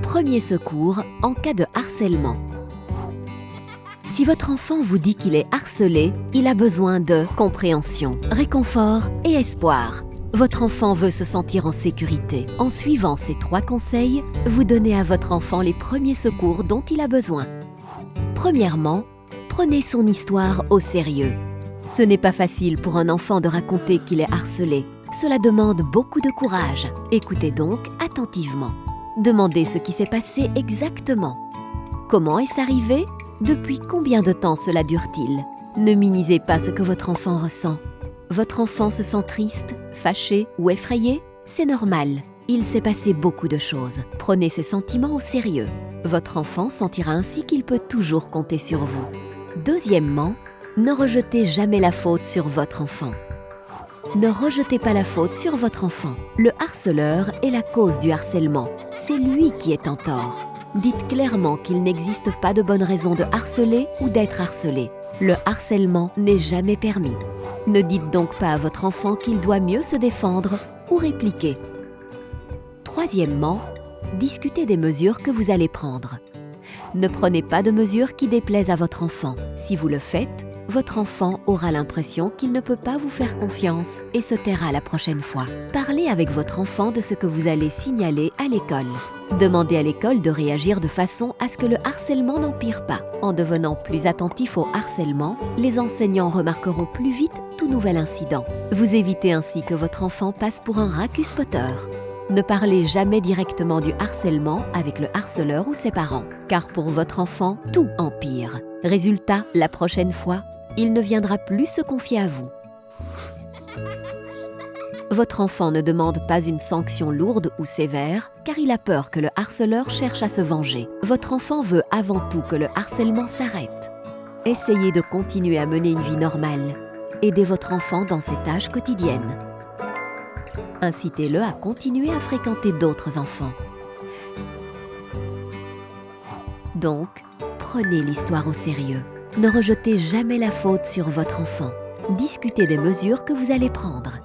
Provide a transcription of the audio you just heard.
Premier secours en cas de harcèlement. Si votre enfant vous dit qu'il est harcelé, il a besoin de compréhension, réconfort et espoir. Votre enfant veut se sentir en sécurité. En suivant ces 3 conseils, vous donnez à votre enfant les premiers secours dont il a besoin. Premièrement, prenez son histoire au sérieux. Ce n'est pas facile pour un enfant de raconter qu'il est harcelé. Cela demande beaucoup de courage. Écoutez donc attentivement. Demandez ce qui s'est passé exactement. Comment est-ce arrivé? Depuis combien de temps cela dure-t-il? Ne minimisez pas ce que votre enfant ressent. Votre enfant se sent triste, fâché ou effrayé? C'est normal. Il s'est passé beaucoup de choses. Prenez ces sentiments au sérieux. Votre enfant sentira ainsi qu'il peut toujours compter sur vous. Deuxièmement, ne rejetez jamais la faute sur votre enfant. Ne rejetez pas la faute sur votre enfant. Le harceleur est la cause du harcèlement. C'est lui qui est en tort. Dites clairement qu'il n'existe pas de bonne raison de harceler ou d'être harcelé. Le harcèlement n'est jamais permis. Ne dites donc pas à votre enfant qu'il doit mieux se défendre ou répliquer. Troisièmement, discutez des mesures que vous allez prendre. Ne prenez pas de mesures qui déplaisent à votre enfant. Si vous le faites, votre enfant aura l'impression qu'il ne peut pas vous faire confiance et se taira la prochaine fois. Parlez avec votre enfant de ce que vous allez signaler à l'école. Demandez à l'école de réagir de façon à ce que le harcèlement n'empire pas. En devenant plus attentif au harcèlement, les enseignants remarqueront plus vite tout nouvel incident. Vous évitez ainsi que votre enfant passe pour un racus-poteur. Ne parlez jamais directement du harcèlement avec le harceleur ou ses parents, car pour votre enfant, tout empire. Résultat, la prochaine fois, il ne viendra plus se confier à vous. Votre enfant ne demande pas une sanction lourde ou sévère, car il a peur que le harceleur cherche à se venger. Votre enfant veut avant tout que le harcèlement s'arrête. Essayez de continuer à mener une vie normale. Aidez votre enfant dans ses tâches quotidiennes. Incitez-le à continuer à fréquenter d'autres enfants. Donc, prenez l'histoire au sérieux. Ne rejetez jamais la faute sur votre enfant. Discutez des mesures que vous allez prendre.